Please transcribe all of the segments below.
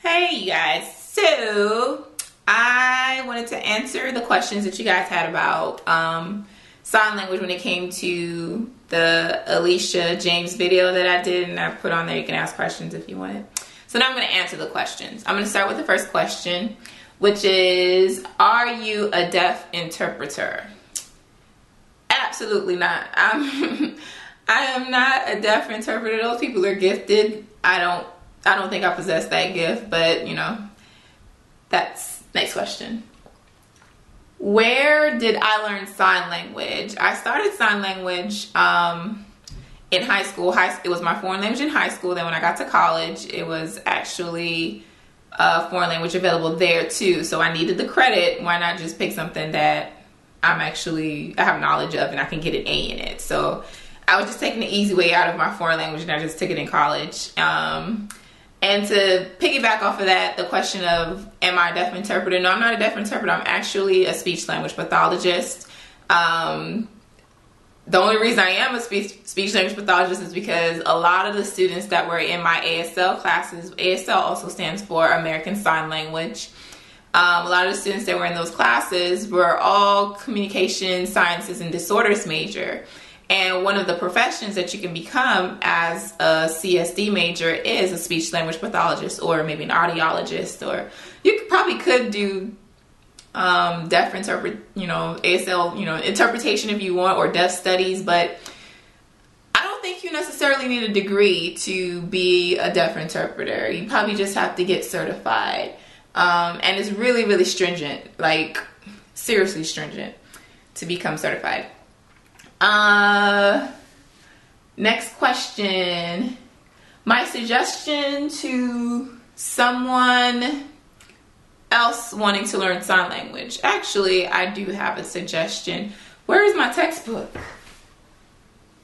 Hey you guys, so I wanted to answer the questions that you guys had about sign language when it came to the Alicia James video that I did, and I put on there. You can ask questions if you want it. So now I'm going to answer the questions. I'm going to start with the first question, which is, are you a deaf interpreter? Absolutely not. I am not a deaf interpreter. Those people are gifted. I don't think I possess that gift, but you know, that's next question. Where did I learn sign language? I started sign language in high school. It was my foreign language in high school. Then when I got to college, it was actually a foreign language available there too. So I needed the credit. Why not just pick something that I have knowledge of and I can get an A in it? So I was just taking the easy way out of my foreign language, and I just took it in college. And to piggyback off of that, the question of, am I a deaf interpreter? No, I'm not a deaf interpreter. I'm actually a speech language pathologist. The only reason I am a speech language pathologist is because a lot of the students that were in my ASL classes, ASL also stands for American Sign Language. A lot of the students that were in those classes were all communication sciences and disorders major. And one of the professions that you can become as a CSD major is a speech language pathologist, or maybe an audiologist, or you probably could do deaf ASL, interpretation if you want, or deaf studies, but I don't think you necessarily need a degree to be a deaf interpreter. You probably just have to get certified. And it's really, really stringent, like seriously stringent to become certified. Next question. My suggestion to someone else wanting to learn sign language. Actually, I do have a suggestion. Where is my textbook?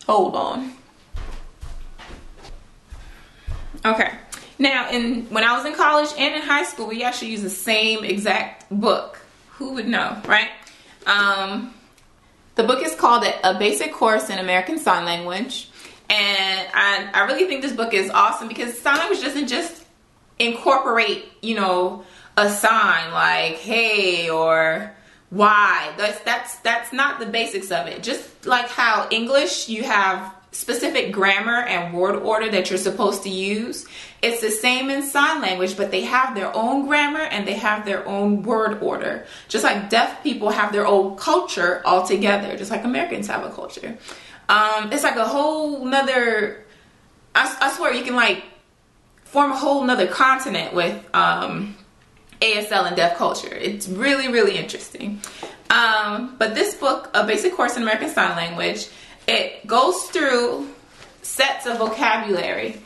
Hold on. Okay. Now, when I was in college and in high school, we actually used the same exact book. Who would know, right? The book is called A Basic Course in American Sign Language. And I really think this book is awesome because sign language doesn't just incorporate, a sign like hey or why. That's not the basics of it. Just like how English, you have specific grammar and word order that you're supposed to use. It's the same in sign language, but they have their own grammar and they have their own word order. Just like deaf people have their own culture altogether, just like Americans have a culture. It's like a whole nother, I swear you can like form a whole nother continent with ASL and deaf culture. It's really, really interesting. But this book, A Basic Course in American Sign Language, it goes through sets of vocabulary,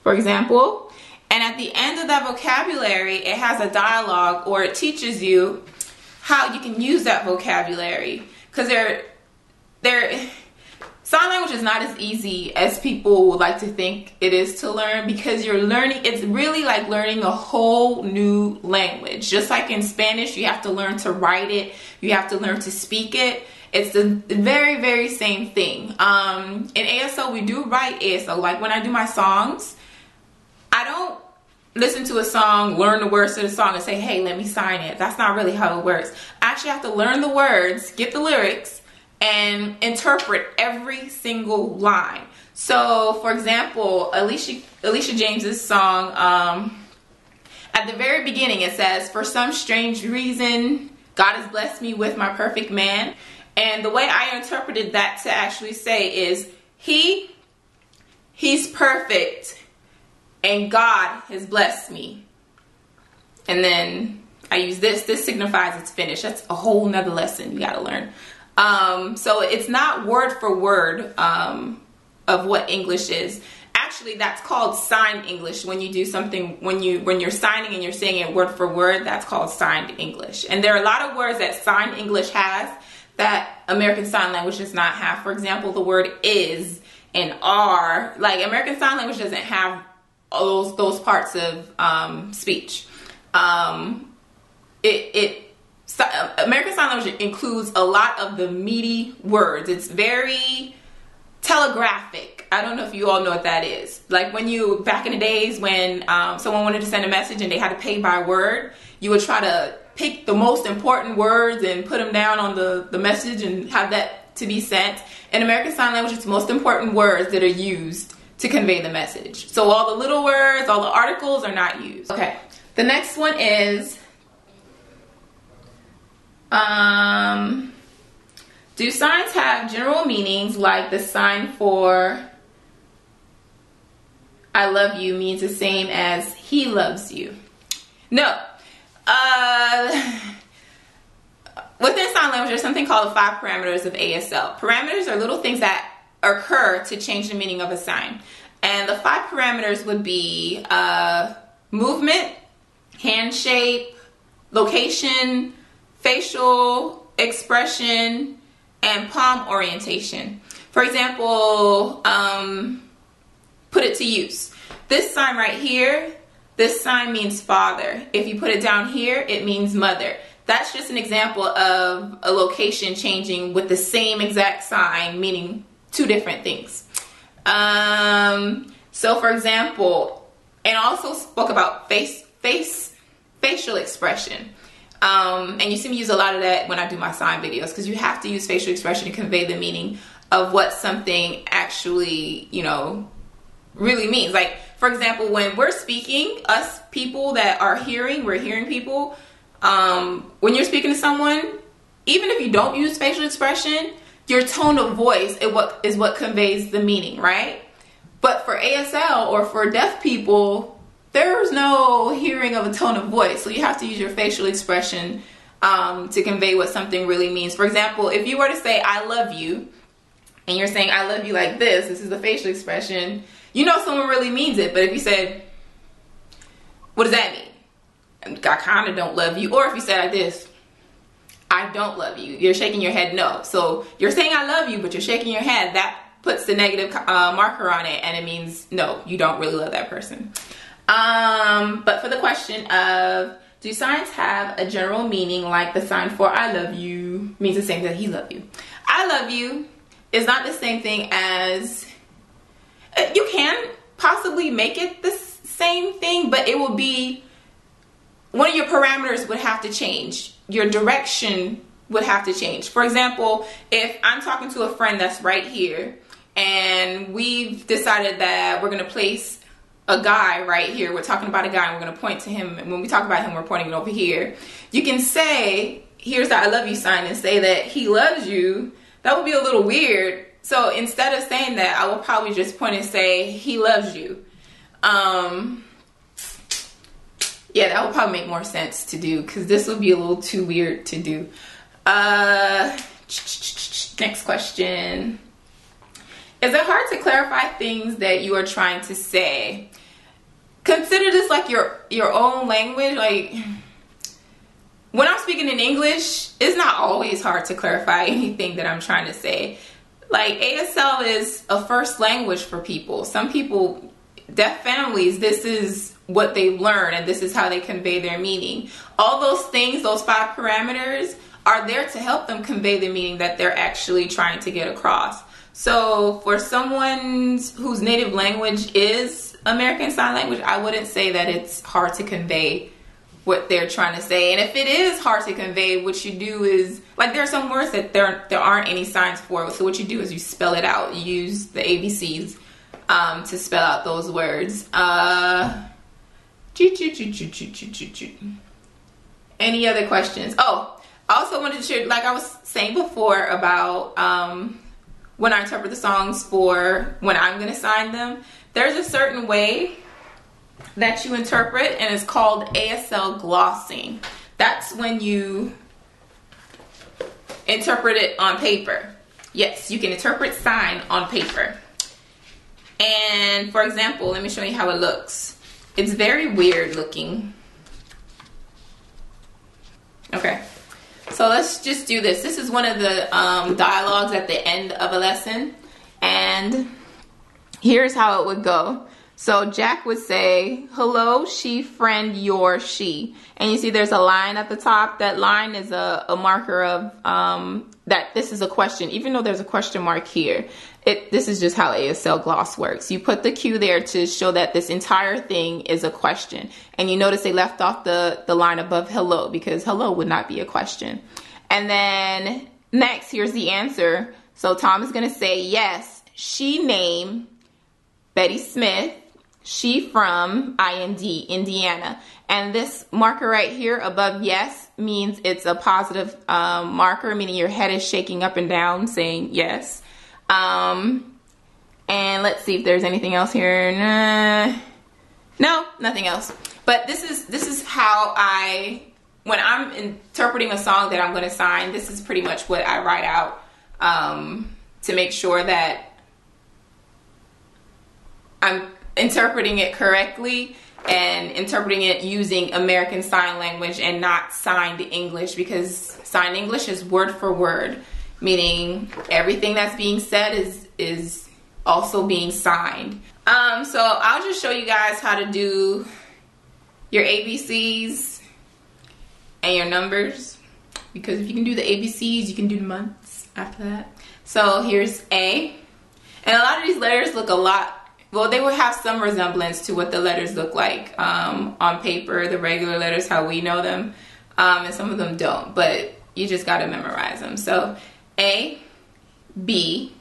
for example, and at the end of that vocabulary, it has a dialogue, or it teaches you how you can use that vocabulary. Because sign language is not as easy as people would like to think it is to learn, because it's really like learning a whole new language. Just like in Spanish, you have to learn to write it, you have to learn to speak it. It's the very, very same thing. In ASL, we do write ASL. Like when I do my songs, I don't listen to a song, learn the words to the song, and say, hey, let me sign it. That's not really how it works. I actually have to learn the words, get the lyrics, and interpret every single line. So, for example, Alicia James's song, at the very beginning it says, for some strange reason, God has blessed me with my perfect man. And the way I interpreted that to actually say is, he's perfect, and God has blessed me. And then I use this signifies it's finished. That's a whole nother lesson you gotta learn. So it's not word for word of what English is. Actually, that's called signed English. When you do something, when you're signing and you're saying it word for word, that's called signed English. And there are a lot of words that signed English has that American Sign Language does not have. For example, the word is and are. Like American Sign Language doesn't have all those parts of speech. American Sign Language includes a lot of the meaty words. It's very telegraphic. I don't know if you all know what that is. Like when you, back in the days when someone wanted to send a message and they had to pay by word, you would try to pick the most important words and put them down on the message and have that to be sent. In American Sign Language, it's the most important words that are used to convey the message. So all the little words, all the articles are not used. Okay, the next one is, do signs have general meanings like the sign for I love you means the same as he loves you? No. Within sign language, there's something called the 5 parameters of ASL. Parameters are little things that occur to change the meaning of a sign. And the 5 parameters would be movement, hand shape, location, facial expression, and palm orientation. For example, put it to use. This sign right here, this sign means father. If you put it down here, it means mother. That's just an example of a location changing with the same exact sign meaning 2 different things. So for example, and also spoke about facial expression. And you see me use a lot of that when I do my sign videos, because you have to use facial expression to convey the meaning of what something actually, you know, really means. Like, for example, when we're speaking, us people that are hearing, we're hearing people, when you're speaking to someone, even if you don't use facial expression, your tone of voice is what conveys the meaning, right? But for ASL or for deaf people, there's no hearing of a tone of voice. So you have to use your facial expression to convey what something really means. For example, if you were to say, I love you, and you're saying, I love you like this is the facial expression, you know someone really means it. But if you said, what does that mean? I kind of don't love you. Or if you said like this, I don't love you, you're shaking your head no. So you're saying I love you, but you're shaking your head. That puts the negative marker on it, and it means no, you don't really love that person. But for the question of, do signs have a general meaning like the sign for I love you means the same as he love you? I love you is not the same thing as, you can possibly make it the same thing, but it will be, one of your parameters would have to change. Your direction would have to change. For example, if I'm talking to a friend that's right here and we've decided that we're going to place a guy right here, we're talking about a guy and we're going to point to him, and when we talk about him, we're pointing it over here. You can say, here's the I love you sign, and say that he loves you. That would be a little weird. So instead of saying that, I will probably just point and say he loves you. Yeah, that would probably make more sense to do, because this would be a little too weird to do. Next question. Is it hard to clarify things that you are trying to say? Consider this like your own language. Like, when I'm speaking in English, it's not always hard to clarify anything that I'm trying to say. Like, ASL is a first language for people. Some people, deaf families, this is what they've learned and this is how they convey their meaning. All those things, those 5 parameters, are there to help them convey the meaning that they're actually trying to get across. So for someone whose native language is American Sign Language, I wouldn't say that it's hard to convey what they're trying to say. And if it is hard to convey, what you do is, like, there are some words that there aren't any signs for. So what you do is you spell it out. You use the ABCs to spell out those words. Any other questions? Oh, I also wanted to share, like I was saying before about when I interpret the songs for when I'm going to sign them, there's a certain way that you interpret, and it's called ASL glossing. That's when you interpret it on paper. Yes, you can interpret sign on paper. And for example, let me show you how it looks. It's very weird looking. Okay, so let's just do this. This is one of the dialogues at the end of a lesson, and here's how it would go. So Jack would say, hello, she, friend, your, she. And you see there's a line at the top. That line is a marker of that this is a question, even though there's a question mark here. This is just how ASL Gloss works. You put the Q there to show that this entire thing is a question. And you notice they left off the line above hello, because hello would not be a question. And then next, here's the answer. So Tom is going to say, yes, she name Betty Smith, she from IND, Indiana. And this marker right here above yes means it's a positive marker, meaning your head is shaking up and down saying yes. And let's see if there's anything else here. No, nothing else. But this is how when I'm interpreting a song that I'm going to sign, this is pretty much what I write out to make sure that I'm interpreting it correctly and interpreting it using American Sign Language and not signed English, because signed English is word for word, meaning everything that's being said is also being signed. So I'll just show you guys how to do your ABCs and your numbers, because if you can do the ABCs, you can do the months after that. So here's A, and a lot of these letters look a lot, well, they will have some resemblance to what the letters look like on paper, the regular letters, how we know them, and some of them don't, but you just got to memorize them. So A, B,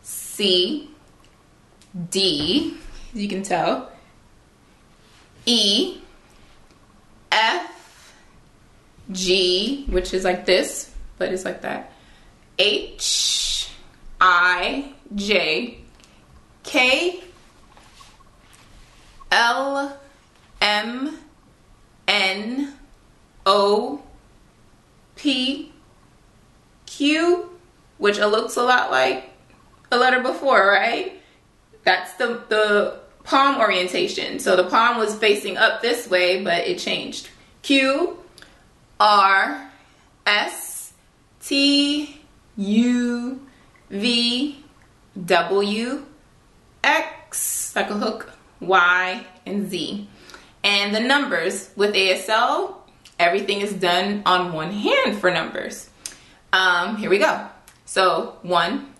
C, D, as you can tell, E, F, G, which is like this, but it's like that, H, I, J, K, L, M, N, O, P, Q, which looks a lot like a letter before, right? That's the palm orientation. So the palm was facing up this way, but it changed. Q, R, S, T, U, V, W, X, like a hook, Y, and Z. And the numbers with ASL, everything is done on one hand for numbers. Here we go. So 1,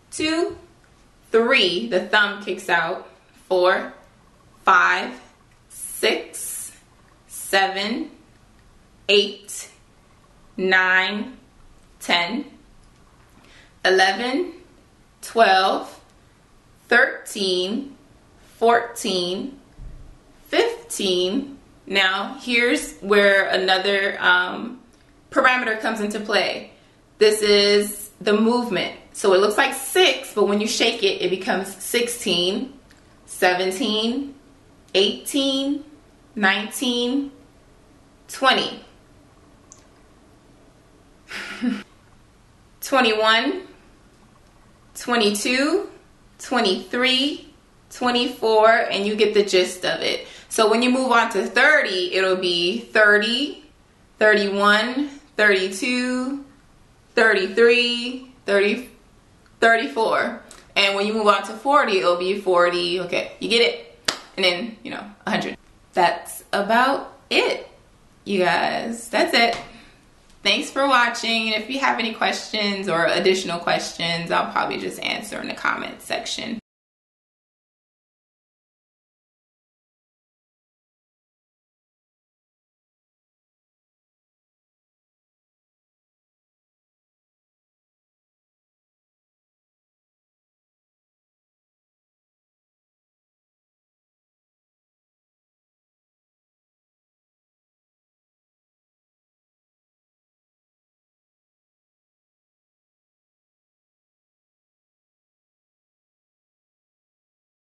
2, 3, the thumb kicks out. 4, 5, 6, 7, 8, 9, 10, 11, 12, 13, 14, 15. Now here's where another parameter comes into play. This is the movement. So it looks like 6, but when you shake it, it becomes 16, 17, 18, 19, 20, 21, 22, 23, 24, and you get the gist of it. So when you move on to 30, it'll be 30, 31, 32, 33, 30, 34. And when you move on to 40, it'll be 40. Okay, you get it? And then, 100. That's about it, you guys. That's it. Thanks for watching. And if you have any questions or additional questions, I'll probably just answer in the comment section.